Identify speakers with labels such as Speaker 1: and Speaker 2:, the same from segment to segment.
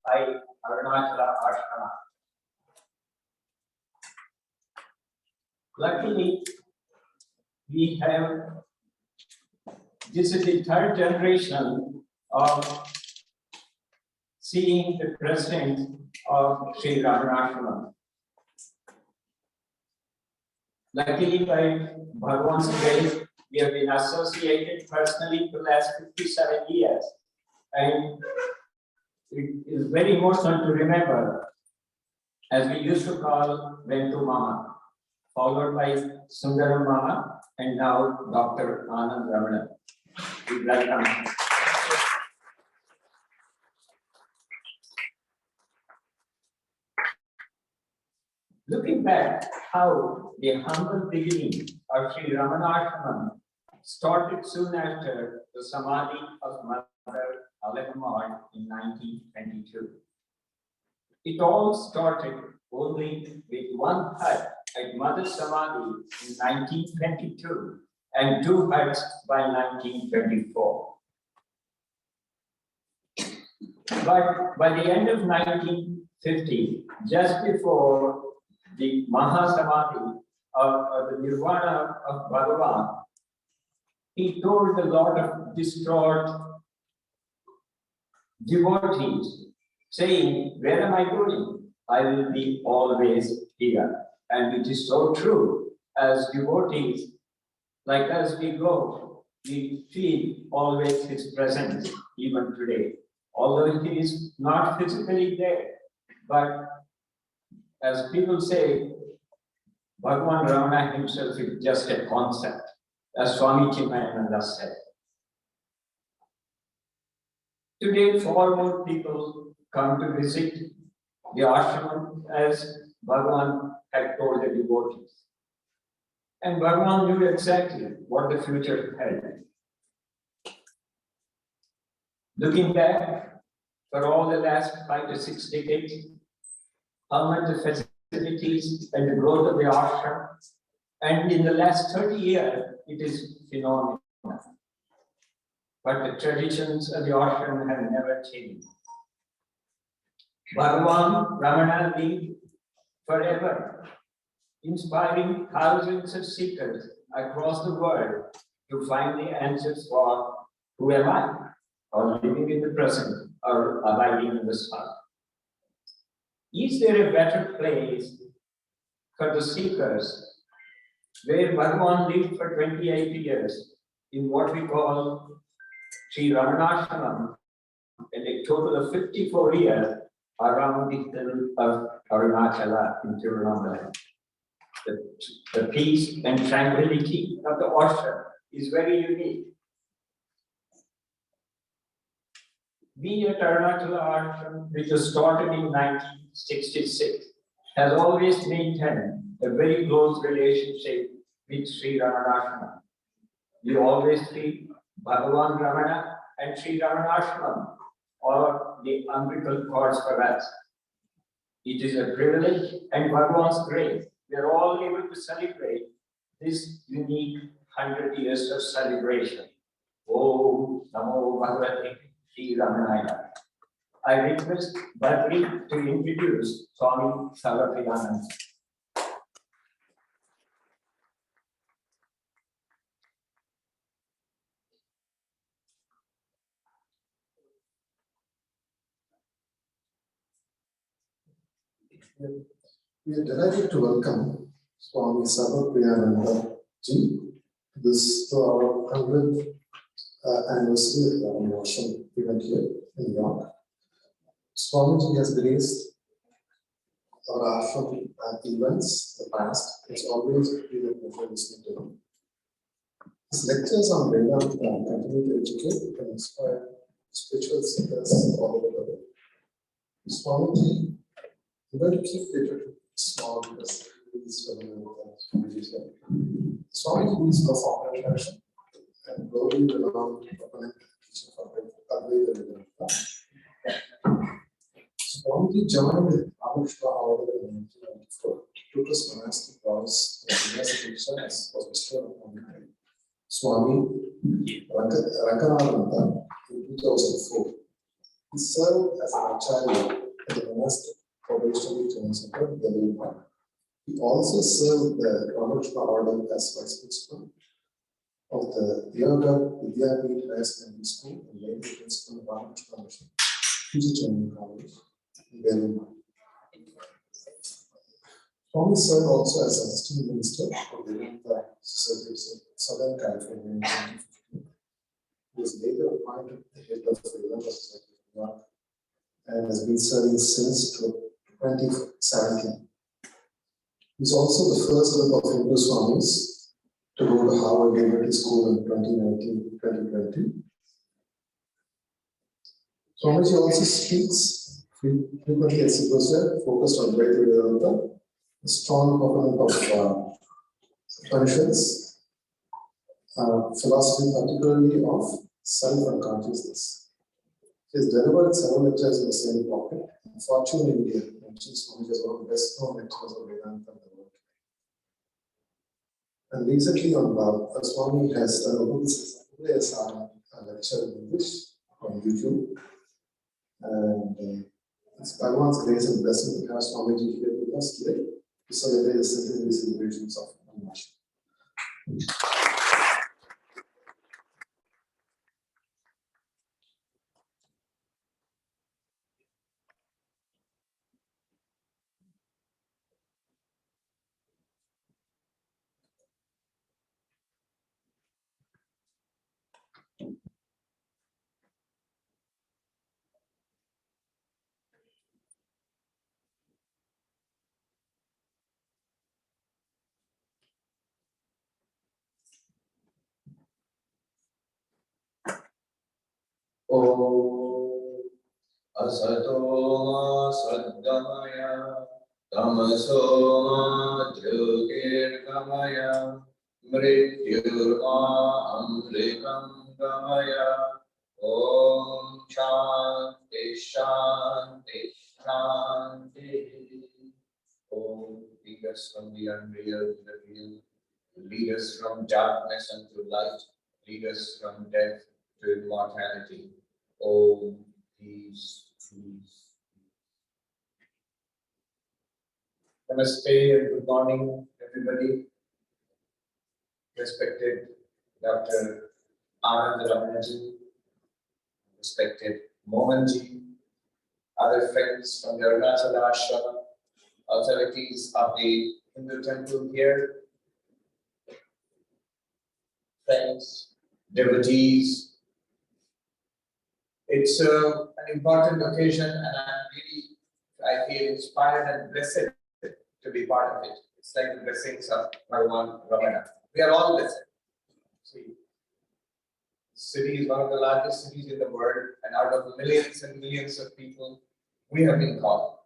Speaker 1: by Arunachala Ashrama. Luckily, this is the third generation of seeing the presence of Sri Ramanasramam. Luckily, by Bhagavan's grace, we have been associated personally for the last 57 years. And it is very emotional to remember, as we used to call Ventu Mama, followed by Sundaram Mama, and now Dr. Anand Ramana. We welcome him. Looking back how the humble beginning of Sri Ramanasramam started soon after the Samadhi of Mother Alagamma in 1922. It all started only with one hut at Mother Samadhi in 1922 and 2 huts by 1924. But by the end of 1950, just before the Mahasamadhi or the Nirvana of Bhagavan, he told a lot of distraught devotees, saying, "Where am I going? I will be always here." And it is so true. As devotees, like as we go, we feel always his presence, even today. Although he is not physically there, but as people say, Bhagavan Ramana himself is just a concept, as Swami Chimananda said. Today, far more people come to visit the ashram as Bhagavan had told the devotees. And Bhagavan knew exactly what the future held. Looking back, for all the last 5 to 6 decades, how much the facilities and the growth of the ashram, and in the last 30 years, it is phenomenal. But the traditions of the ashram have never changed. Bhagavan Ramana lived forever, inspiring thousands of seekers across the world to find the answers for who am I, or living in the present, or abiding in the sun. Is there a better place for the seekers where Bhagavan lived for 28 years in what we call Sri Ramanasramam, and a total of 54 years around the hill of Arunachala in Tirunelveli? The peace and tranquility of the ashram is very unique. We at Arunachala Ashram, which was started in 1966, has always maintained a very close relationship with Sri Ramanasramam. We always treat Bhagavan Ramana and Sri Ramanasramam or the umbilical cords for us. It is a privilege and Bhagavan's grace. We are all able to celebrate this unique 100 years of celebration. Om Namo Bhagavate Sri Ramanaya. I request Badri to introduce Swami Sarvapriyananda.
Speaker 2: We are delighted to welcome Swami Sarvapriyananda ji to our 100th anniversary Ramanasramam event here in New York. Swamiji has graced our ashram events in the past. It's always been a pleasure listening to him. His lectures on Vedanta continue to educate and inspire spiritual seekers all over the world. Swamiji, I'm going to keep it small because these Swamiji said. Swamiji is performer tradition and globally renowned proponent teacher for Advaita Vedanta. Swamiji joined Arunachala order in 1994. Took his monastic vows and university service was bestowed upon him. Swami Ranganatha in 2004. He served as an acharya at the monastic probationary training center in Delhi. He also served the Ramanasramam order as vice principal of the Yoga Vidyapith Higher Secondary School and later principal of Ramanasramam Teacher Training College in Delhi. Swami served also as assistant minister of the Vedanta Society of Southern California in 2015. He was later appointed the head of the Vedanta Society of New York and has been serving since 2017. He is also the first group of Hindu Swamis to go to Harvard Divinity School in 2019-2020. Swamiji also speaks frequently as he was there, focused on Advaita Vedanta, a strong proponent of Upanishads, philosophy particularly of self and consciousness. He has delivered several lectures on the same topic. Fortune India mentions Swamiji as one of the best known lecturers of Vedanta in the world. And recently on Swami has done a lecture in English on YouTube. And it's Bhagwan's grace and blessing to have Swamiji here with us today to celebrate the centenary celebrations of Oneness.
Speaker 3: Om Asatoma Sadgamaya Tamasoma Jyotirgamaya Mrityurma Amrikam Gamaya Om Shanti Shanti Shanti. Om, lead us from the unreal to the real, lead us from darkness unto light, lead us from death to immortality. Om, peace, peace. Namaste and good morning, everybody. Respected Dr. Ramanasramam, respected Mohanji, other friends from the Arunachala Ashrama, authorities of the Hindu temple here, friends, devotees. It's an important occasion and I feel inspired and blessed to be part of it. It's like the blessings of Bhagavan Ramana. We are all blessed. See, the city is one of the largest cities in the world, and out of millions and millions of people, we have been called.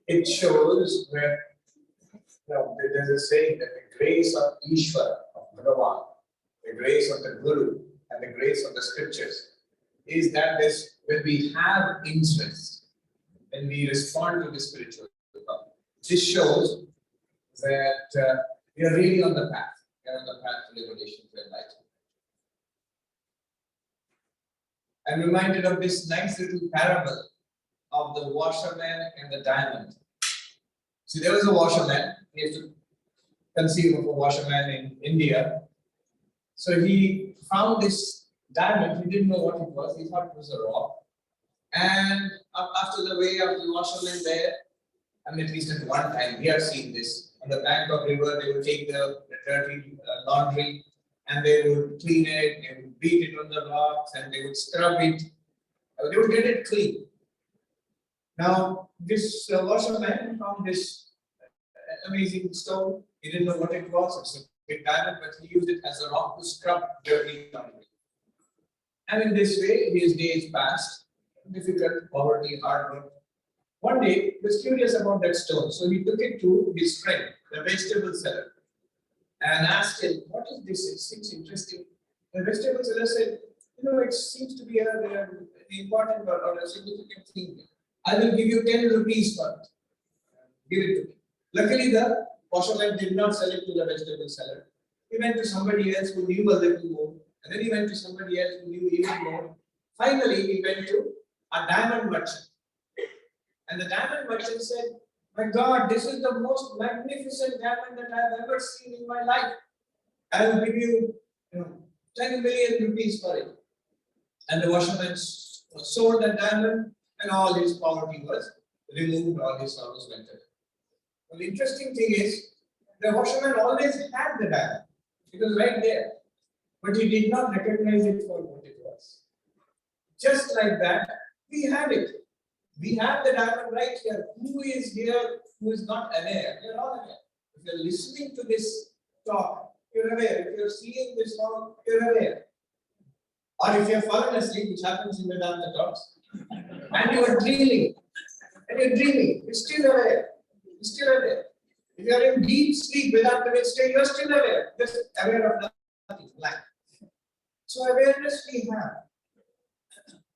Speaker 3: It shows where there's a saying that the grace of Ishvara, of Bhagavan, the grace of the Guru, and the grace of the scriptures is that this, when we have interest, when we respond to the spiritual path, this shows that we are really on the path. We are on the path to liberation, to enlightenment. I'm reminded of this nice little parable of the washerman and the diamond. See, there was a washerman. He has to conceive of a washerman in India. So he found this diamond. He didn't know what it was. He thought it was a rock. And after the way of the washerman there, I mean, at least at one time, we have seen this. On the bank of river, they would take the dirty laundry and they would clean it, they would beat it on the rocks and they would scrub it. They would get it clean. Now, this washerman found this amazing stone. He didn't know what it was. It's a big diamond, but he used it as a rock to scrub dirty laundry. And in this way, his days passed. Difficult, poverty, hard work. One day, he was curious about that stone, so he took it to his friend, the vegetable seller, and asked him, "What is this? It seems interesting." The vegetable seller said, "It seems to be an important or a significant thing. I will give you 10 rupees for it. Give it to me." Luckily, the washerman did not sell it to the vegetable seller. He went to somebody else who knew a little more, and then he went to somebody else who knew even more. Finally, he went to a diamond merchant. And the diamond merchant said, "My God, this is the most magnificent diamond that I have ever seen in my life. I will give you, 10 million rupees for it." And the washerman sold the diamond, and all his poverty was removed, all his sorrows went away. Well, the interesting thing is, the washerman always had the diamond. It was right there. But he did not recognize it for what it was. Just like that, we have it. We have the diamond right here. Who is here who is not aware? We are all aware. If you are listening to this talk, you're aware. If you're seeing this talk, you're aware. Or if you have fallen asleep, which happens in Vedanta talks, and you are dreaming, you're still aware. You're still aware. If you are in deep sleep without the state, you're still aware. Just aware of nothing, blank. So awareness we have.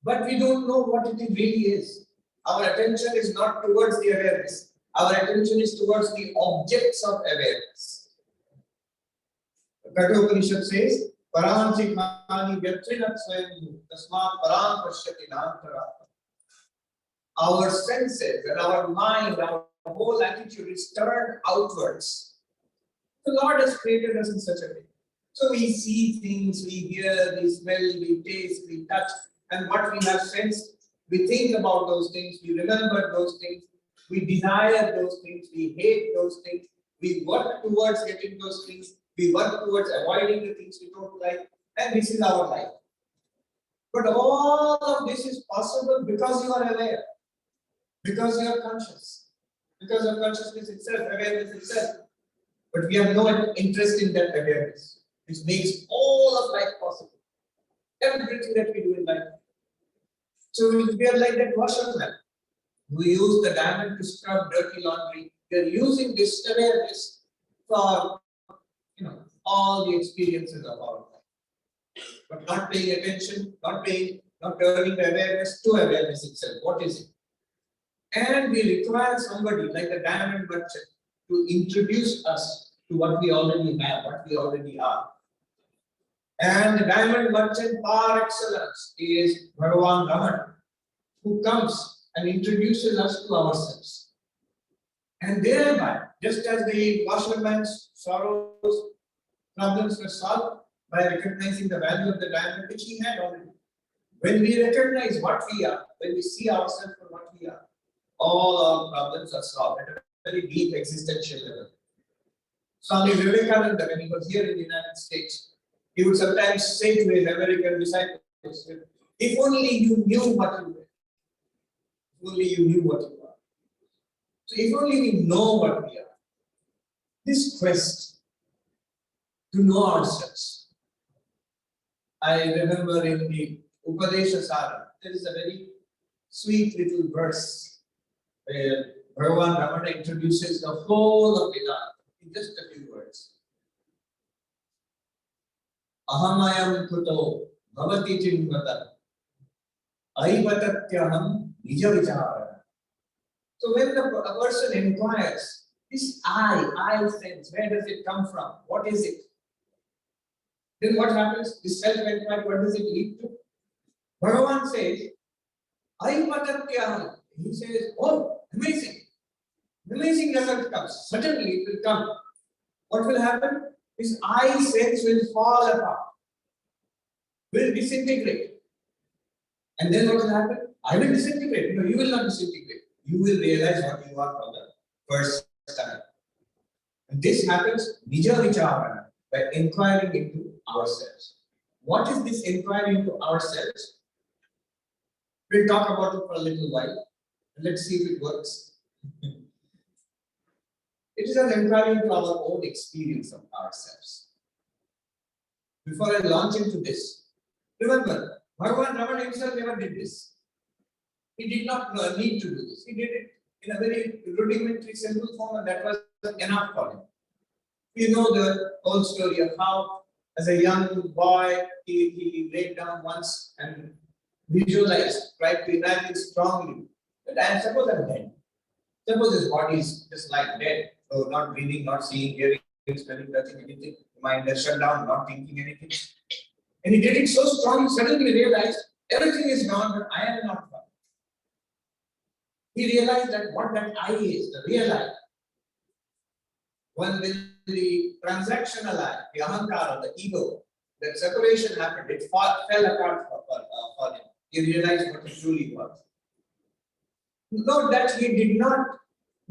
Speaker 3: But we don't know what it really is. Our attention is not towards the awareness. Our attention is towards the objects of awareness. The Kathopanishad says, Paranchikani Vyatrinat Swayam Tasmat Paran Pashyati Nantara. Our senses and our mind, our whole attitude is turned outwards. The Lord has created us in such a way. So we see things, we hear, we smell, we taste, we touch, and what we have sensed, we think about those things, we remember those things, we desire those things, we hate those things, we work towards getting those things, we work towards avoiding the things we don't like, and this is our life. But all of this is possible because you are aware, because you are conscious, because of consciousness itself, awareness itself. But we have no interest in that awareness, which makes all of life possible. Everything that we do in life. So we are like that washerman. We use the diamond to scrub dirty laundry. We are using this awareness for all the experiences of our life. But not paying attention, not turning the awareness to awareness itself. What is it? And we require somebody like a diamond merchant to introduce us to what we already have, what we already are. And the diamond merchant par excellence is Bhagavan Raman, who comes and introduces us to ourselves. And thereby, just as the washerman's sorrows, problems were solved by recognizing the value of the diamond which he had already. When we recognize what we are, when we see ourselves for what we are, all our problems are solved at a very deep existential level. Swami Vivekananda, when he was here in the United States, he would sometimes say to his American disciples, if only you knew what you were, if only you knew what you are. So if only we know what we are, this quest to know ourselves. I remember in the Upadesha Sara, there is a very sweet little verse where Bhagavan Ramana introduces the whole of Vedanta in just a few words. Ahamayam kuto bhavati chimvata aivatatyaham nija vichara. So when a person inquires, this I sense, where does it come from? What is it? Then what happens? This self-inquiry, what does it lead to? Bhagavan says, aivatatyaham. He says, oh, amazing. Amazing result comes. Suddenly it will come. What will happen? This I sense will fall apart, will disintegrate. And then what will happen? I will disintegrate. No, you will not disintegrate. You will realize what you are for the first time. And this happens nija vicharana, by inquiring into ourselves. What is this inquiry into ourselves? We'll talk about it for a little while. Let's see if it works. It is an inquiry into our own experience of ourselves. Before I launch into this, remember, Bhagavan Ramana himself never did this. He did not need to do this. He did it in a very rudimentary, simple form, and that was enough for him. You know the whole story of how, as a young boy, he laid down once and visualized, tried to imagine strongly that I suppose I'm dead. Suppose his body is just like dead. So not breathing, not seeing, hearing, smelling, touching anything. Mind is shut down, not thinking anything. And he did it so strong, he suddenly realized Everything is gone, but I am not gone. He realized that what that I is, the real I, when the transactional I, the ahankara, the ego, that separation happened, it fell apart for him. He realized what he truly was. Note that he did not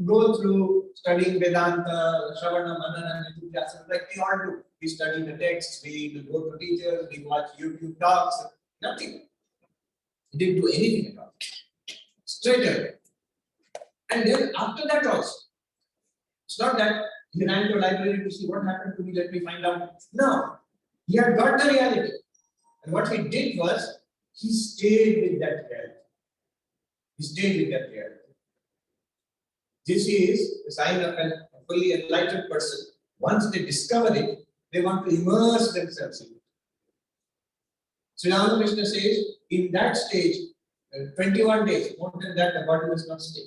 Speaker 3: go through studying Vedanta, Shravana, Manana, and Nidhyasana like we all do. We study the texts, we go to teachers, we watch YouTube talks, nothing. He didn't do anything at all. Straight away. And then after that also, it's not that he ran to a library to see what happened to me, let me find out. No, he had got the reality. And what he did was, he stayed with that reality. He stayed with that reality. This is a sign of a fully enlightened person. Once they discover it, they want to immerse themselves in it. Sri Ramakrishna says, in that stage, 21 days, more than that, the body does not stay.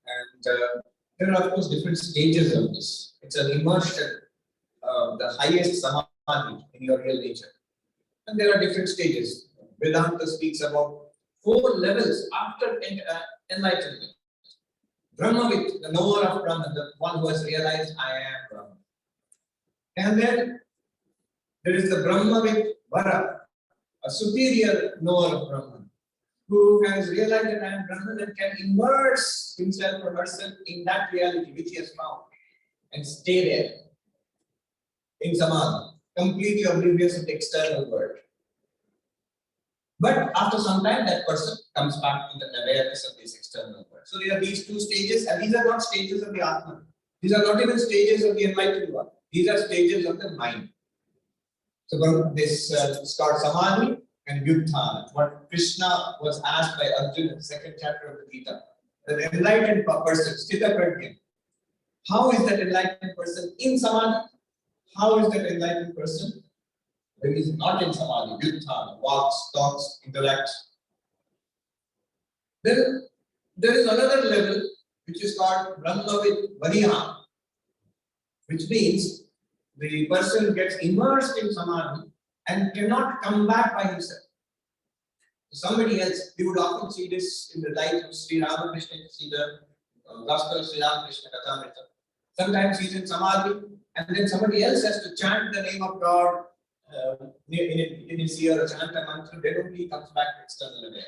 Speaker 3: And there are, of course, different stages of this. It's an immersion, the highest samadhi in your real nature. And there are different stages. Vedanta speaks about 4 levels after enlightenment. Brahmavit, the knower of Brahman, the one who has realized I am Brahman. And then there is the Brahmavit Vara, a superior knower of Brahman, who has realized that I am Brahman and can immerse himself or herself in that reality which he has found and stay there in samadhi, completely oblivious of the external world. But after some time, that person comes back to the awareness of this external world. So there are these 2 stages, and these are not stages of the Atman. These are not even stages of the enlightened one. These are stages of the mind. So this is called Samadhi and Yuddhana. What Krishna was asked by Arjuna in the 2nd chapter of the Gita. The enlightened person, Sthita Prajna. How is that enlightened person in Samadhi? How is that enlightened person when he is not in Samadhi, Yuddhana, walks, talks, interacts? Then there is another level which is called Brahmavit Variha, which means the person gets immersed in Samadhi and cannot come back by himself. Somebody else, we would often see this in the light of Sri Ramakrishna, see the Gospel of Sri Ramakrishna Kathamrita. Sometimes he's in Samadhi and then somebody else has to chant the name of God in his ear or chant a mantra, then only he comes back to external awareness.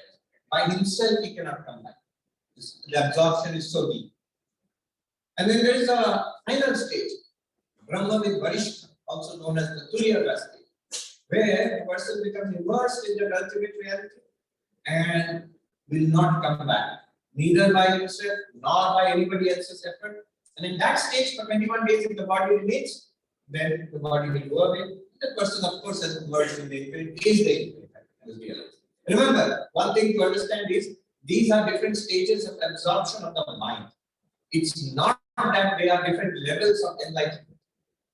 Speaker 3: By himself, he cannot come back. The absorption is so deep. And then there is a final stage, Brahmavit Varishta, also known as the Turyaka stage, where the person becomes immersed in the ultimate reality and will not come back, neither by himself nor by anybody else's effort. And in that stage, for 21 days, if the body remains, then the body will go away. The person, of course, has emerged in the infinite, is the infinite, as realized. Remember, one thing to understand is these are different stages of absorption of the mind. It's not that they are different levels of enlightenment.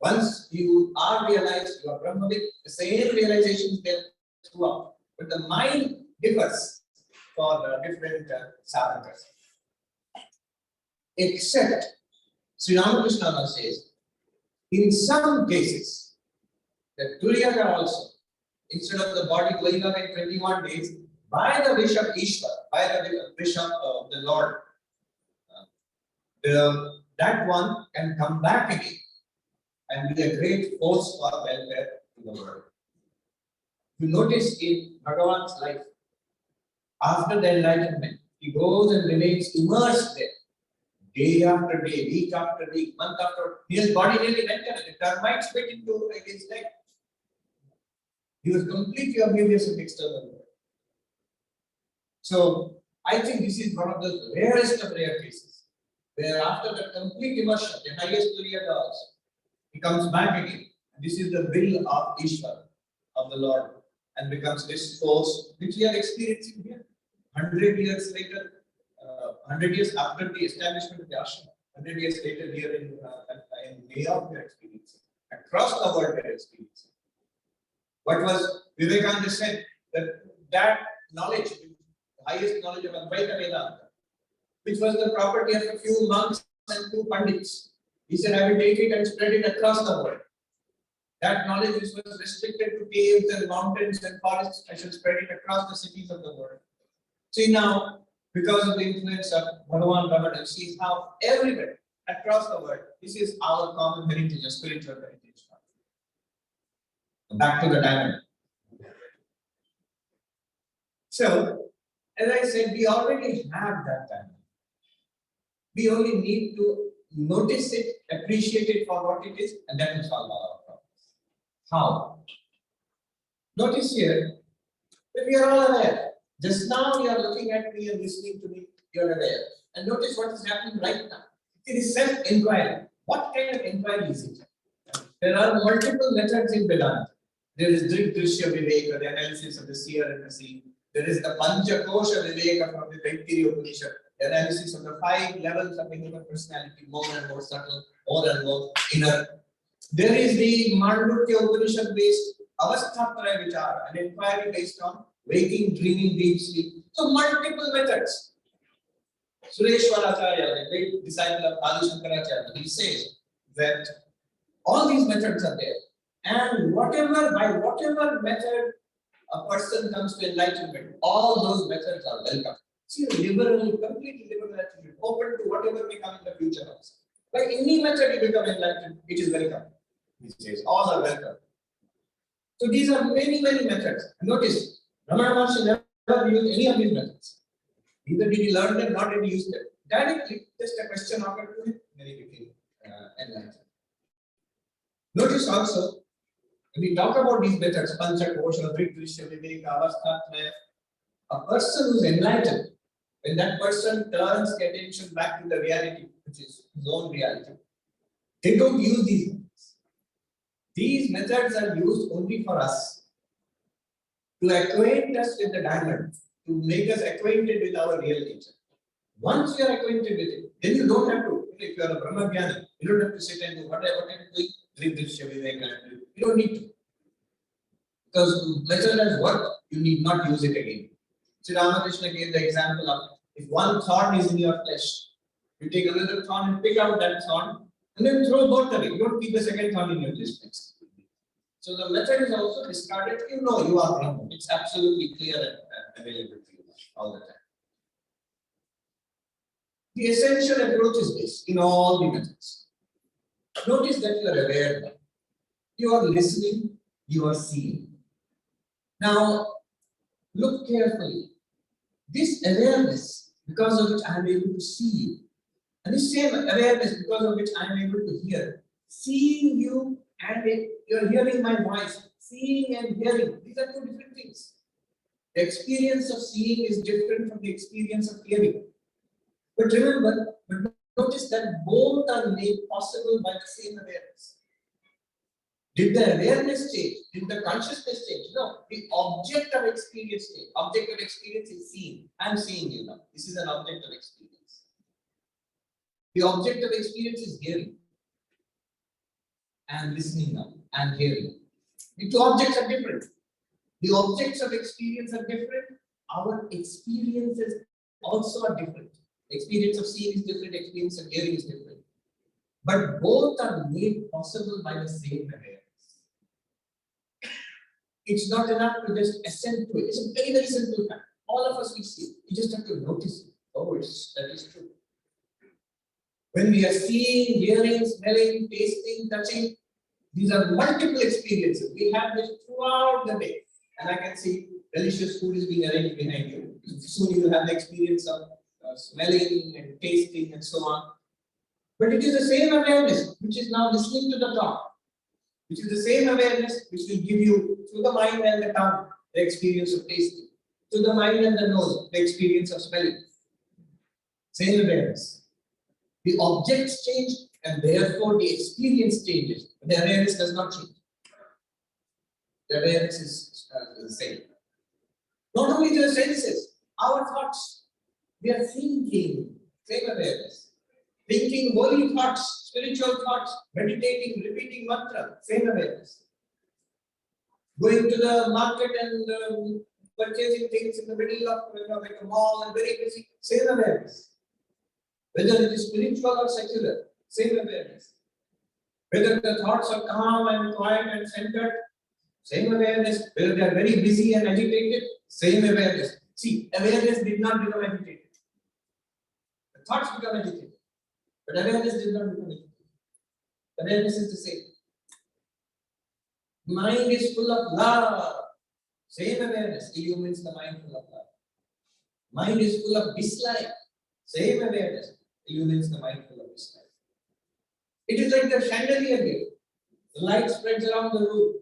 Speaker 3: Once you are realized, you are Brahmavit, the same realization is there throughout. But the mind differs for different sadhakas. Except, Sri Ramakrishna says, in some cases, the Turyaka also, instead of the body going away in 21 days, by the wish of Ishvara, by the wish of the Lord, that one can come back again and be a great force for welfare in the world. You notice in Bhagavan's life, after the enlightenment, he goes and remains immersed there, day after day, week after week, month after. His body nearly went away. The termites bit into his leg. He was completely oblivious of the external world. So I think this is one of the rarest of rare cases, where after the complete immersion, the highest Turyaka also, he comes back again. And this is the will of Ishvara, of the Lord, and becomes this force which we are experiencing here. 100 years later, 100 years after the establishment of the ashram, 100 years later here in New York, we are experiencing. Across the world, we are experiencing. What was Vivekananda said, that knowledge, the highest knowledge of Advaita Vedanta, which was the property of a few monks and 2 pandits. He said, I will take it and spread it across the world. That knowledge which was restricted to caves and mountains and forests, I should spread it across the cities of the world. See now, because of the influence of Bhagavan Ramana, see how everywhere across the world, this is our common heritage, a spiritual heritage. Back to the diamond. So, as I said, we already have that diamond. We only need to notice it, appreciate it for what it is, and that will solve our problems. How? Notice here that we are all aware. Just now you are looking at me and listening to me, you are aware. And notice what is happening right now. It is self-inquiry. What kind of inquiry is it? There are multiple methods in Vedanta. There is Drishya Viveka, the analysis of the seer and the seen. There is the Panchakosha Viveka from the Taittiriya Upanishad, the analysis of the 5 levels of the human personality, more and more subtle, more and more inner. There is the Mandukya Upanishad based Avasthatraya Vichara, an inquiry based on waking, dreaming, deep sleep. So multiple methods. Sureshwaracharya, the great disciple of Adi Shankaracharya, he says that all these methods are there. And by whatever method a person comes to enlightenment, all those methods are welcome. See, liberal, completely liberal attitude, open to whatever may come in the future also. By any method you become enlightened, it is welcome. He says, all are welcome. So these are many, many methods. Notice, Ramana Maharshi never used any of these methods. Either did he learn them, nor did he use them. Directly, just a question occurred to him, then he became enlightened. Notice also, when we talk about these methods, Panchakosha, Drishya, Viveka, Avasthatraya, a person who is enlightened, when that person turns the attention back to the reality, which is his own reality, they don't use these methods. These methods are used only for us, to acquaint us with the diamond, to make us acquainted with our real nature. Once you are acquainted with it, then you don't have to, if you are a Brahmagyani, you don't have to sit and do whatever you doing. You don't need to. Because method has worked, you need not use it again. Sri Ramakrishna gave the example of if one thorn is in your flesh, you take another thorn and pick out that thorn and then throw both away. You don't keep the second thorn in your flesh. So the method is also discarded. You know you are Brahman. It's absolutely clear and available to you all the time. The essential approach is this in all the methods. Notice that you are aware now. You are listening, you are seeing. Now, look carefully. This awareness, because of which I am able to see you, and this same awareness, because of which I am able to hear, seeing you and you are hearing my voice, seeing and hearing, these are two different things. The experience of seeing is different from the experience of hearing. But remember, notice that both are made possible by the same awareness. Did the awareness change? Did the consciousness change? No. The object of experience changed. Object of experience is seeing. I am seeing you now. This is an object of experience. The object of experience is hearing. I am listening now. I am hearing. The two objects are different. The objects of experience are different. Our experiences also are different. Experience of seeing is different. Experience of hearing is different. But both are made possible by the same awareness. It's not enough to just assent to it. It's a very, very simple fact. All of us we see. You just have to notice it. Oh, that is true. When we are seeing, hearing, smelling, tasting, touching, these are multiple experiences. We have this throughout the day. And I can see delicious food is being arranged behind you. Soon you will have the experience of smelling and tasting and so on. But it is the same awareness which is now listening to the talk. Which is the same awareness which will give you, through the mind and the tongue, the experience of tasting. Through the mind and the nose, the experience of smelling. Same awareness. The objects change and therefore the experience changes. But the awareness does not change. The awareness is the same. Not only the senses, our thoughts. We are thinking, same awareness. Thinking holy thoughts, spiritual thoughts, meditating, repeating mantra, same awareness. Going to the market and purchasing things in the middle of like a mall and very busy, same awareness. Whether it is spiritual or secular, same awareness. Whether the thoughts are calm and quiet and centered, same awareness. Whether they are very busy and agitated, same awareness. See, awareness did not become agitated. The thoughts become agitated, but awareness did not become agitated. Awareness is the same. Mind is full of love. Same awareness illumines the mind full of love. Mind is full of dislike. Same awareness illumines the mind full of dislike. It is like the chandelier here. The light spreads around the room.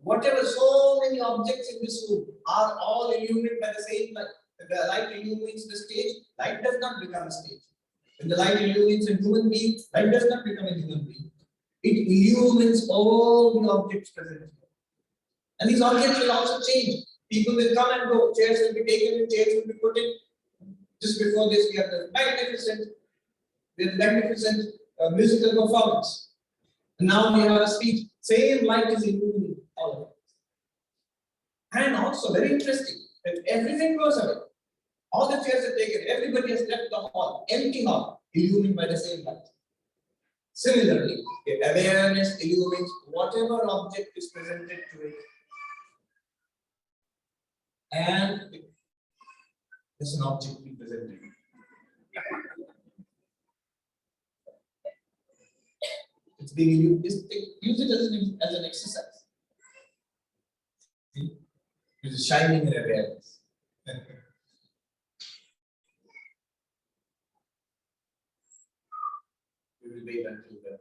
Speaker 3: Whatever, so many objects in this room are all illuminated by the same light. When the light illumines the stage, light does not become a stage. When the light illumines a human being, light does not become a human being. It illumines all the objects present here. And these objects will also change. People will come and go. Chairs will be taken and chairs will be put in. Just before this, we have the magnificent musical performance. And now we have a speech. Same light is illuminating all of it. And also, very interesting, that everything goes away. All the chairs are taken. Everybody has left the hall, empty hall, illumined by the same light. Similarly, the awareness illumines whatever object is presented to it. And there's an object being presented. It's being used. Use it as an exercise. See? It is shining in awareness. We will wait until the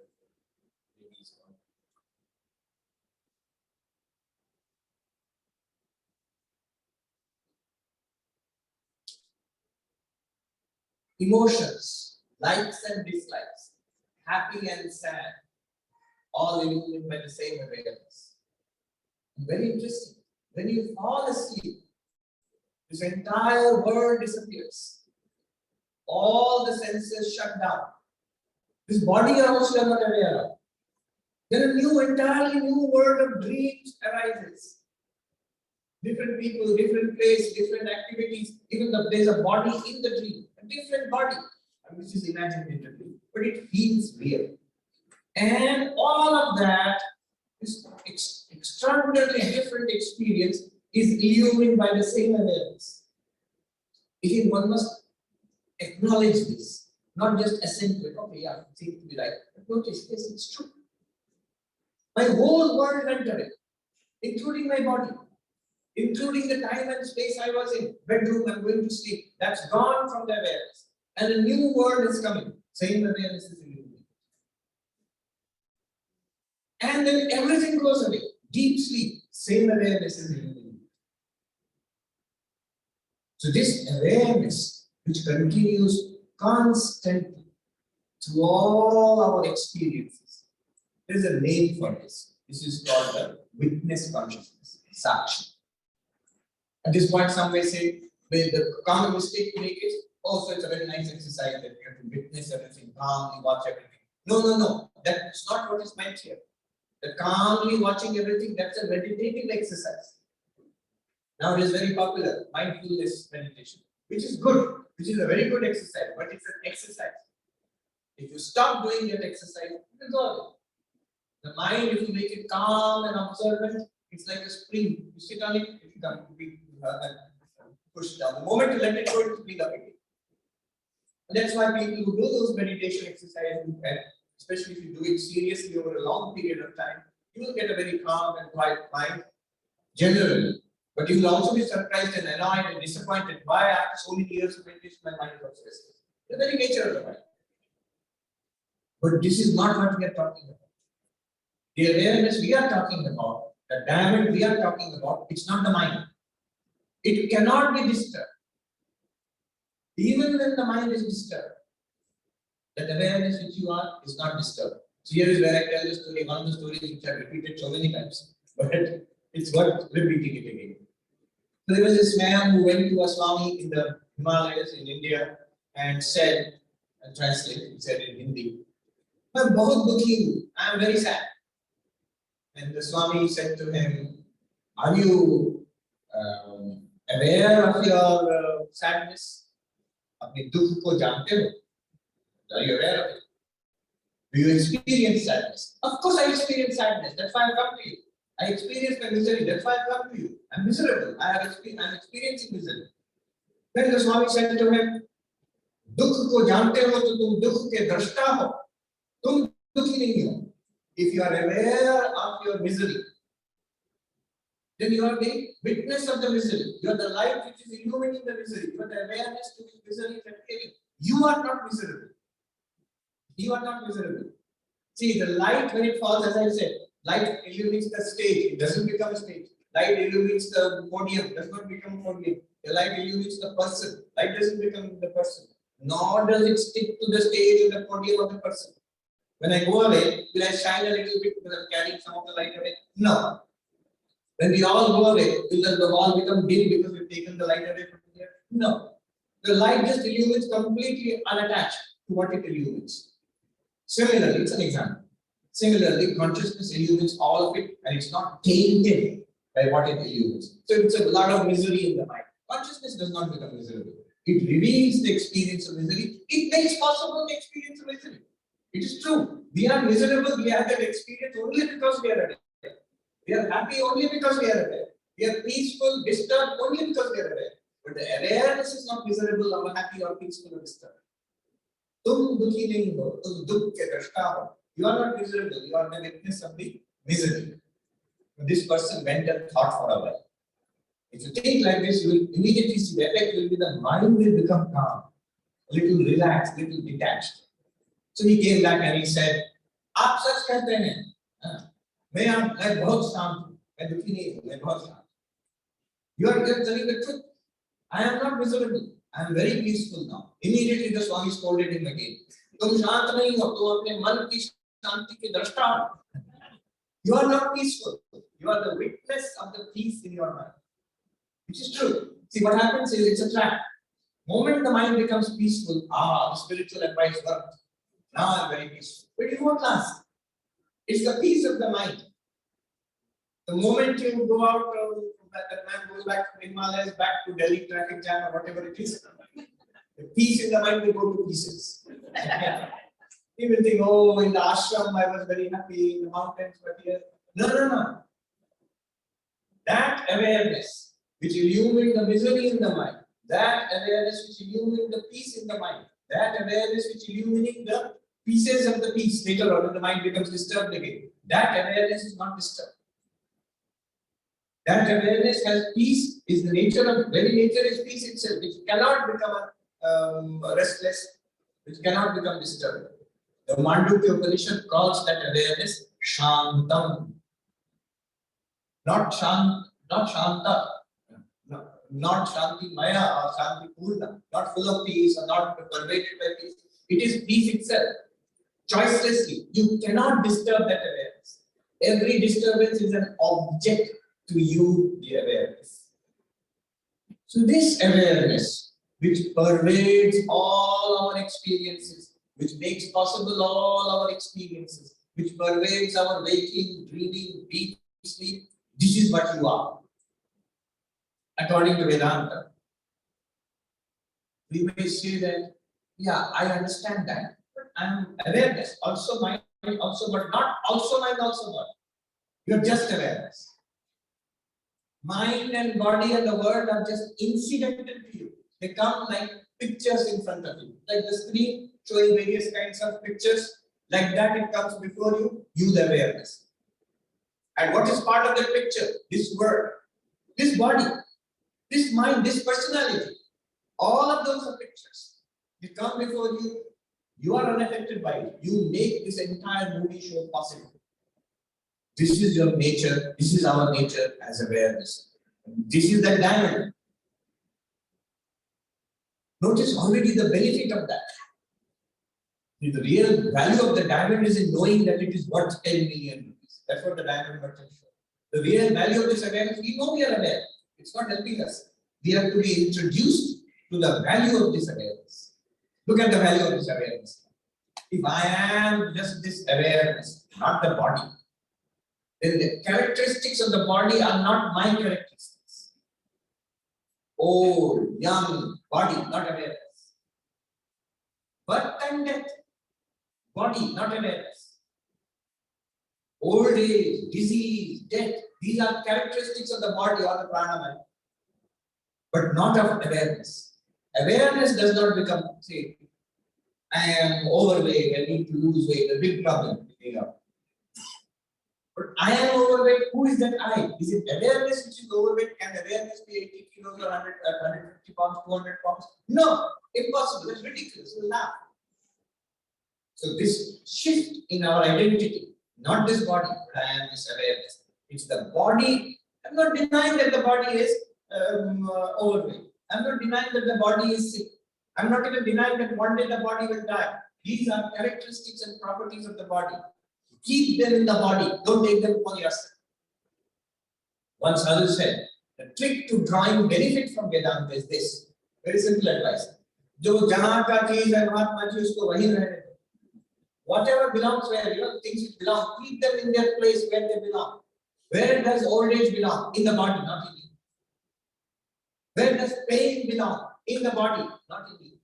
Speaker 3: baby is gone. Emotions, likes and dislikes, happy and sad, all illuminated by the same awareness. Very interesting. When you fall asleep, this entire world disappears. All the senses shut down. This body also you are not aware of. Then a entirely new world of dreams arises. Different people, different place, different activities. Even though there is a body in the dream, a different body, which is imagined in the dream, but it feels real. And all of that is extraordinarily different experience is illumined by the same awareness. Again, one must acknowledge this, not just assent to it. Okay, yeah, it seems to be right. But notice, yes, it's true. My whole world went away, including my body, including the time and space I was in, bedroom, I'm going to sleep. That's gone from the awareness. And a new world is coming. Same awareness is illuminated. And then everything goes away. Deep sleep, same awareness is illuminated. So this awareness, which continues constantly through all our experiences, there is a name for this. This is called the witness consciousness, Sakshi. At this point, some may say, the common mistake to make is, oh, so it's a very nice exercise that you have to witness everything, calmly watch everything. No. That's not what is meant here. The calmly watching everything, that's a meditative exercise. Now it is very popular, mindfulness meditation, which is good, which is a very good exercise, but it's an exercise. If you stop doing that exercise, it will go away. The mind, if you make it calm and observant, it's like a spring. You sit on it, it will be push down. The moment you let it go, it will be up again. And that's why people who do those meditation exercises, especially if you do it seriously over a long period of time, you will get a very calm and quiet mind, generally. But you will also be surprised and annoyed and disappointed. Why after so many years of meditation, my mind is restless? The very nature of the mind. But this is not what we are talking about. The awareness we are talking about, the diamond we are talking about, it's not the mind. It cannot be disturbed. Even when the mind is disturbed, that awareness which you are is not disturbed. So here is where I tell the story, one of the stories which I have repeated so many times, but it's worth repeating it again. So there was this man who went to a Swami in the Himalayas in India and said, and translate, he said in Hindi, "I'm bahut dukhi, I am very sad." And the Swami said to him, "Are you aware of your sadness? Apne dukh ko jante ho? Are you aware of it?" Do you experience sadness? Of course I experience sadness. That's why I come to you. I experience my misery. That's why I come to you. I'm miserable. I'm experiencing misery. Then the Swami said to him, दुख को जानते हो तो तुम दुख के दृष्टा हो, तुम दुखी नहीं हो. If you are aware of your misery, then you are the witness of the misery. You are the light which is illuminating the misery. You are the awareness to which misery is appearing. You are not miserable. You are not miserable. See, the light when it falls, as I said, light illuminates the stage. It doesn't become a stage. Light illuminates the podium. Does not become a podium. The light illuminates the person. Light doesn't become the person. Nor does it stick to the stage or the podium of the person. When I go away, will I shine a little bit because I'm carrying some of the light away? No. When we all go away, will the wall become dim because we've taken the light away from here? No. The light just illuminates completely unattached to what it illuminates. Similarly, it's an example. Similarly, consciousness illuminates all of it and it's not tainted by what it illuminates. So it's a lot of misery in the mind. Consciousness does not become miserable. It reveals the experience of misery. It makes possible the experience of misery. It is true. We are miserable. We have that experience only because we are aware. We are happy only because we are aware. We are peaceful, disturbed only because we are aware. But the awareness is not miserable or happy or peaceful or disturbed. तुम दुखी नहीं हो, तुम दुख के दृष्टा हो. You are not miserable. You are the witness of the misery. This person went and thought for a while. If you think like this, you will immediately see the effect will be the mind will become calm, a little relaxed, a little detached. So he came back and he said, "आप सच कहते हैं, मैं बहुत शांत हूँ, मैं दुखी नहीं हूँ, मैं बहुत शांत हूँ." You are just telling the truth. I am not miserable. I am very peaceful now. Immediately the Swami scolded him again. तुम शांत नहीं हो, तुम अपने मन की शांति के दृष्टा हो. You are not peaceful. You are the witness of the peace in your mind. Which is true. See what happens is it's a trap. Moment the mind becomes peaceful, the spiritual advice worked. Now I'm very peaceful. But it won't last. It's the peace of the mind. The moment you go out, that man goes back to the Himalayas, back to Delhi traffic jam or whatever it is, the peace in the mind will go to pieces. He will think, oh, in the ashram I was very happy, in the mountains, but here. No. That awareness which illumines the misery in the mind, that awareness which illumines the peace in the mind, that awareness which illumines the pieces of the peace later on when the mind becomes disturbed again, that awareness is not disturbed. That awareness has peace, is the nature of, very nature is peace itself, which cannot become restless, which cannot become disturbed. The Mandukya Upanishad calls that awareness Shantam. Not Shanta, not Shanti Maya or Shanti Purna, not full of peace or not pervaded by peace. It is peace itself. Choicelessly, you cannot disturb that awareness. Every disturbance is an object to you, the awareness. So this awareness, which pervades all our experiences, which makes possible all our experiences, which pervades our waking, dreaming, deep sleep, this is what you are. According to Vedanta, we may say that, yeah, I understand that, but I'm awareness, also mind, also, but not also mind, also God. You're just awareness. Mind and body and the world are just incidental to you. They come like pictures in front of you, like the screen showing various kinds of pictures. Like that, it comes before you, you the awareness. And what is part of that picture? This world, this body, this mind, this personality. All of those are pictures. They come before you. You are unaffected by it. You make this entire movie show possible. This is your nature. This is our nature as awareness. This is the diamond. Notice already the benefit of that. The real value of the diamond is in knowing that it is worth 10 million rupees. That's what the diamond merchant shows. The real value of this awareness, we know we are aware. It's not helping us. We have to be introduced to the value of this awareness. Look at the value of this awareness. If I am just this awareness, not the body, then the characteristics of the body are not my characteristics. Old, young, body, not awareness. Birth and death. body, not awareness. Old age, disease, death, these are characteristics of the body or the pranamaya, but not of awareness. Awareness does not become, say, I am overweight, I need to lose weight, a big problem. But I am overweight, who is that I? Is it awareness which is overweight? Can awareness be 80 kilos or 150 pounds, 200 pounds? No, impossible, it's ridiculous, you laugh. So this shift in our identity, not this body, but I am this awareness. It's the body. I'm not denying that the body is overweight. I'm not denying that the body is sick. I'm not even denying that one day the body will die. These are characteristics and properties of the body. Keep them in the body. Don't take them for yourself. One sadhu said, the trick to drawing benefit from Vedanta is this. Very simple advice. Jo jahan ka cheez hai Mahatma ji usko wahi rehne do. Whatever belongs where, things which belong, keep them in their place where they belong. Where does old age belong? In the body, not in you. Where does pain belong? In the body, not in you.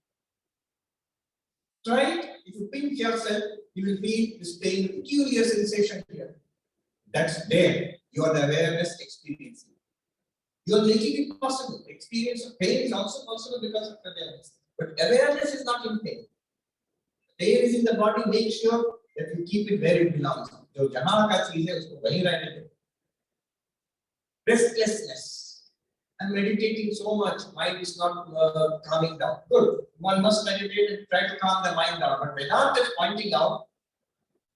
Speaker 3: Try it. If you pinch yourself, you will feel this pain, peculiar sensation here. That's there. You are the awareness experiencing. You are making it possible. Experience of pain is also possible because of awareness. But awareness is not in pain. Pain is in the body. Make sure that you keep it where it belongs. Jo jahan ka cheez hai, usko wahi rehne do. Restlessness. I'm meditating so much, mind is not calming down. Good. One must meditate and try to calm the mind down. But Vedanta is pointing out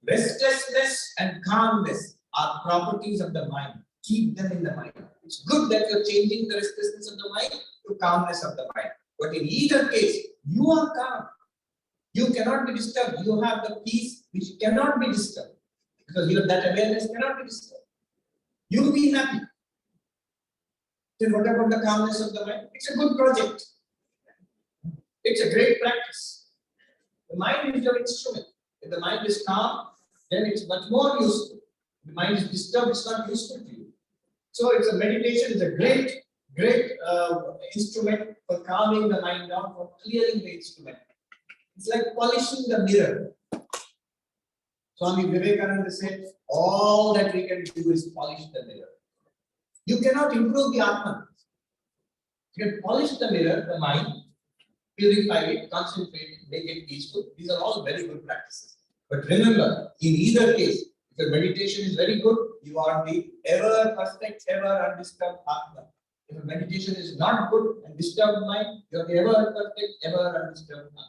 Speaker 3: restlessness and calmness are properties of the mind. Keep them in the mind. It's good that you're changing the restlessness of the mind to calmness of the mind. But in either case, you are calm. You cannot be disturbed. You have the peace which cannot be disturbed. Because that awareness cannot be disturbed. You will be happy. Then what about the calmness of the mind? It's a good project. It's a great practice. The mind is your instrument. If the mind is calm, then it's much more useful. If the mind is disturbed, it's not useful to you. So it's a meditation, it's a great instrument for calming the mind down, for clearing the instrument. It's like polishing the mirror. Swami Vivekananda said, all that we can do is polish the mirror. You cannot improve the Atman. You can polish the mirror, the mind, purify it, concentrate it, make it peaceful. These are all very good practices. But remember, in either case, if your meditation is very good, you are the ever perfect, ever undisturbed Atman. If your meditation is not good and disturbed mind, you are the ever perfect, ever undisturbed Atman.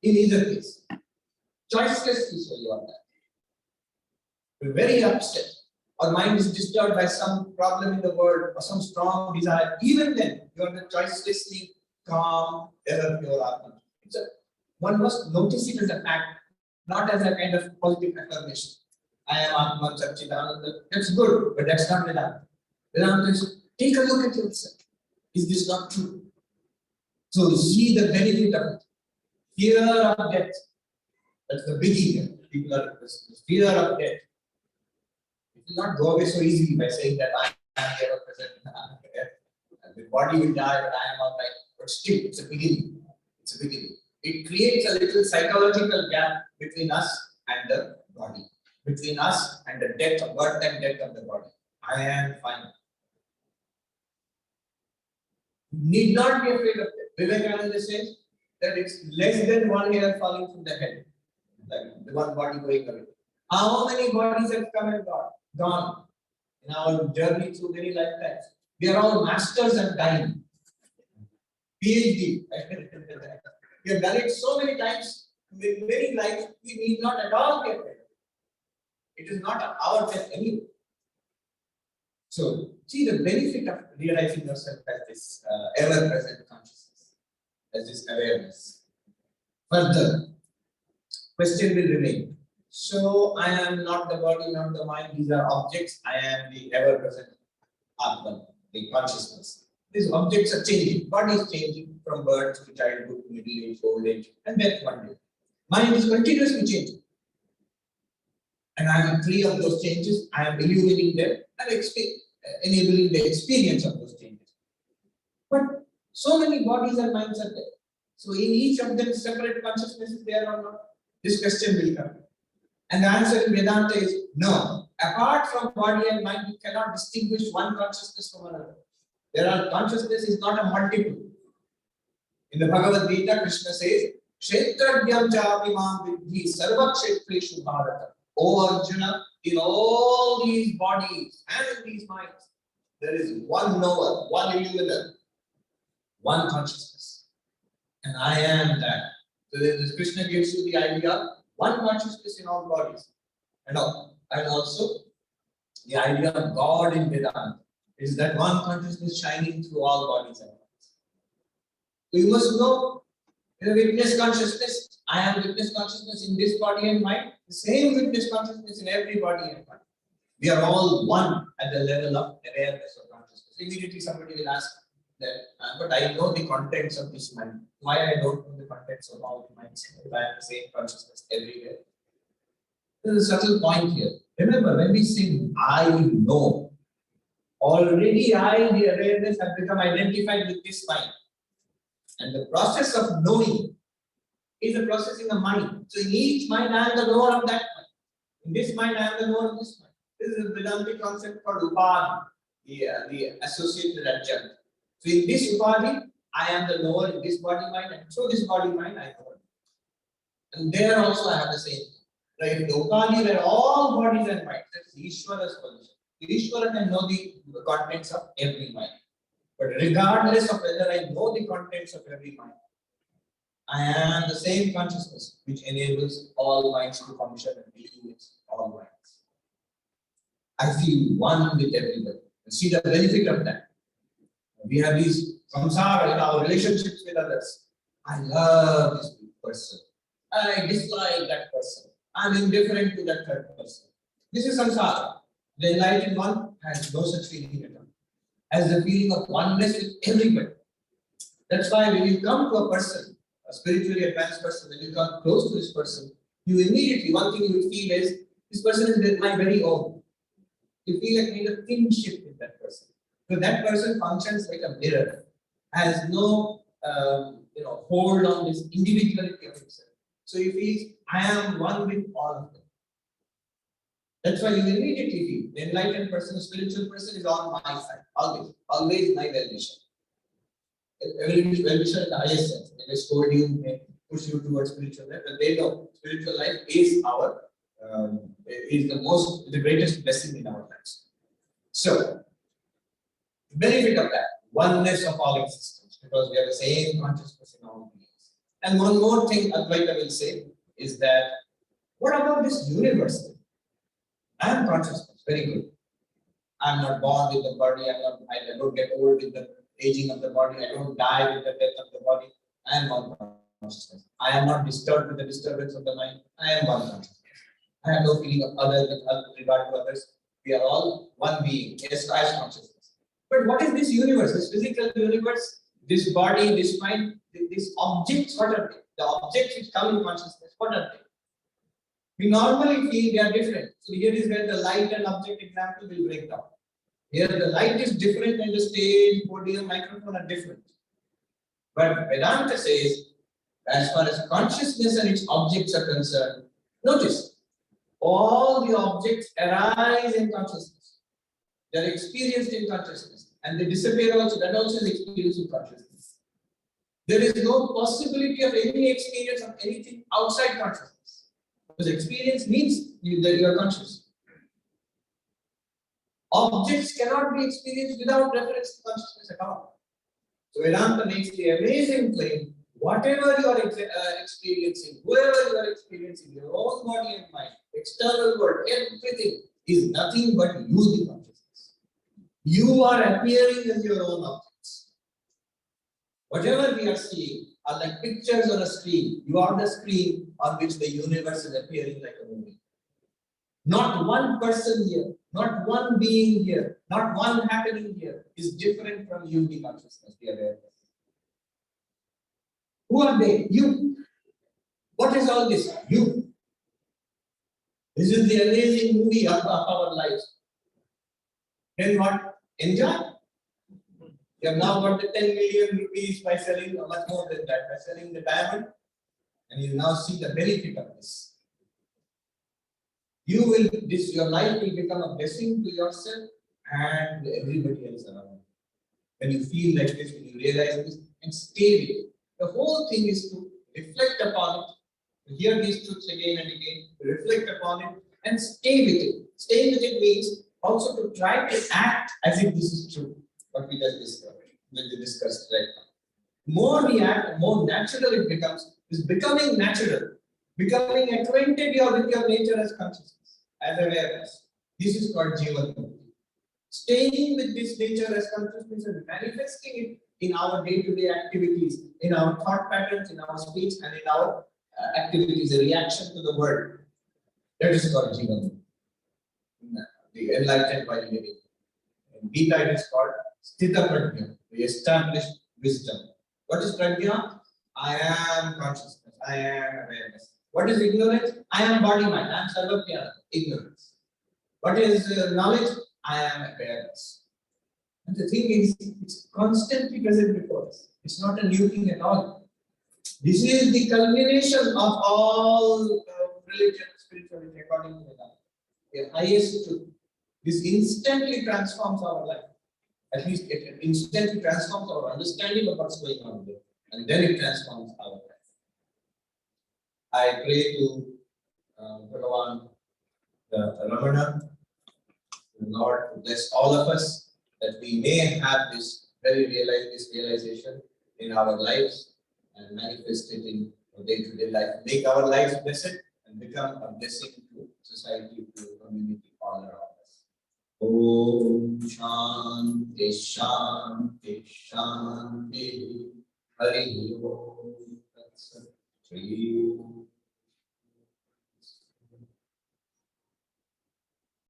Speaker 3: In either case, choicelessly so you are that. You're very upset. Our mind is disturbed by some problem in the world or some strong desire. Even then, you are the choicelessly calm, ever pure Atman. One must notice it as a fact, not as a kind of positive affirmation. I am Atman, Satchidananda. That's good, but that's not Vedanta. Vedanta is, take a look at yourself. Is this not true? So see the benefit of it. Fear of death. That's the beginning. People are fear of death. It will not go away so easily by saying that I am ever present. The body will die, but I am all right. But still, it's a beginning. It's a beginning. It creates a little psychological gap between us and the body, between us and the death, birth and death of the body. I am fine. Need not be afraid of it. Vivekananda says that it's less than one hair falling from the head, like the one body going away. How many bodies have come and gone in our journey through many lifetimes? We are all masters at dying. PhD. We have done it so many times, with many lives, we need not at all get there. It is not our death anyway. So, see the benefit of realizing yourself as this ever-present consciousness, as this awareness. Further, question will remain. So, I am not the body, not the mind, these are objects, I am the ever-present Atman, the consciousness. These objects are changing, body is changing from birth to childhood, middle age, old age, and death one day. Mind is continuously changing. And I am free of those changes, I am illuminating them and enabling the experience of those changes. But so many bodies and minds are there. So in each of them, separate consciousness is there or not? This question will come. And the answer in Vedanta is no. Apart from body and mind, you cannot distinguish one consciousness from another. Consciousness is not a multiple. In the Bhagavad Gita, Krishna says, Kshetradyam Javimam Vidhi Sarvakshetreshu Bharata. O Arjuna, in all these bodies and in these minds, there is one knower, one illuminer, one consciousness. And I am that. So this Krishna gives you the idea, one consciousness in all bodies. And also the idea of God in Vedanta is that one consciousness shining through all bodies and minds. So you must know, witness consciousness, I am witness consciousness in this body and mind, the same witness consciousness in every body and mind. We are all one at the level of awareness of consciousness. Immediately somebody will ask that, but I know the contents of this mind. Why I don't know the contents of all the minds if I have the same consciousness everywhere? There's a subtle point here. Remember, when we say I know, already the awareness, have become identified with this mind. And the process of knowing is a process in the mind. So in each mind, I am the knower of that mind. In this mind, I am the knower of this mind. This is a Vedantic concept called Upadhi, the associated adjunct. So in this Upadhi, I am the knower in this body mind, and through this body mind, I know it. And there also I have the same. Right? The Upadhi where all bodies and minds, that's Ishvara's position. Ishvara can know the contents of every mind. But regardless of whether I know the contents of every mind, I am the same consciousness which enables all minds to function and illuminates all minds. I feel one with everybody. You see the benefit of that. We have these samsara in our relationships with others. I love this person. I dislike that person. I'm indifferent to that third person. This is samsara. The enlightened one has no such feeling at all. Has the feeling of oneness with everybody. That's why when you come to a person, a spiritually advanced person, when you come close to this person, you immediately, one thing you will feel is, this person is my very own. You feel a kind of kinship with that person. So that person functions like a mirror, has no hold on this individuality of himself. So you feel, I am one with all of them. That's why you immediately feel the enlightened person, the spiritual person is on my side, always my well-wisher. Every well-wisher in the highest sense. They just told you, they push you towards spiritual life, but they know spiritual life is the greatest blessing in our lives. So, the benefit of that, oneness of all existence, because we have the same consciousness in all beings. And one more thing Advaita will say is that, what about this universe? I am consciousness, very good. I am not born with the body, I don't get old with the aging of the body, I don't die with the death of the body. I am one consciousness. I am not disturbed with the disturbance of the mind. I am one consciousness. I have no feeling of other with regard to others. We are all one being, as consciousness. But what is this universe, this physical universe, this body, this mind, these objects, what are they? The objects which come in consciousness, what are they? We normally feel they are different. So here is where the light and object example will break down. Here the light is different and the stage, podium, microphone are different. But Vedanta says, as far as consciousness and its objects are concerned, notice, all the objects arise in consciousness. They are experienced in consciousness. And they disappear also, that also is experienced in consciousness. There is no possibility of any experience of anything outside consciousness. Because experience means that you are conscious. Objects cannot be experienced without reference to consciousness at all. So Vedanta makes the amazing claim, whatever you are experiencing, whoever you are experiencing, your own body and mind, external world, everything is nothing but you, the consciousness. You are appearing as your own objects. Whatever we are seeing are like pictures on a screen. You are the screen on which the universe is appearing like a movie. Not one person here, not one being here, not one happening here is different from you, the consciousness, the awareness. Who are they? You. What is all this? You. This is the amazing movie of our lives. Then what? Enjoy. You have now got the 10 million rupees by selling, much more than that, by selling the diamond. and you now see the benefit of this. Your life will become a blessing to yourself and to everybody else around you. When you feel like this, when you realize this, and stay with it. The whole thing is to reflect upon it, to hear these truths again and again, to reflect upon it, and stay with it. Staying with it means also to try to act as if this is true, what we just discussed right now. More we act, more natural it becomes. It's becoming natural, becoming acquainted with your nature as consciousness, as awareness. This is called Jivan Mukti. Staying with this nature as consciousness and manifesting it in our day-to-day activities, in our thought patterns, in our speech, and in our activities, a reaction to the world. That is called Jivan Mukti. The enlightened by living. In Gita, it is called Sthita Prajna, the established wisdom. What is Prajna? I am consciousness, I am awareness. What is ignorance? I am body mind, I am Sarvapriyananda, ignorance. What is knowledge? I am awareness. And the thing is, it's constantly present before us. It's not a new thing at all. This is the culmination of all religion, spirituality, according to Vedanta. The highest truth. This instantly transforms our life. At least it instantly transforms our understanding of what's going on there. And then it transforms our life. I pray to Bhagavan Ramana, the Lord, to bless all of us, that we may have this realization in our lives and manifest it in our day-to-day life. Make our lives blessed and become a blessing to society, to community all around us. Om Shanti Shanti Shanti Hari Om Tat Sat. Shri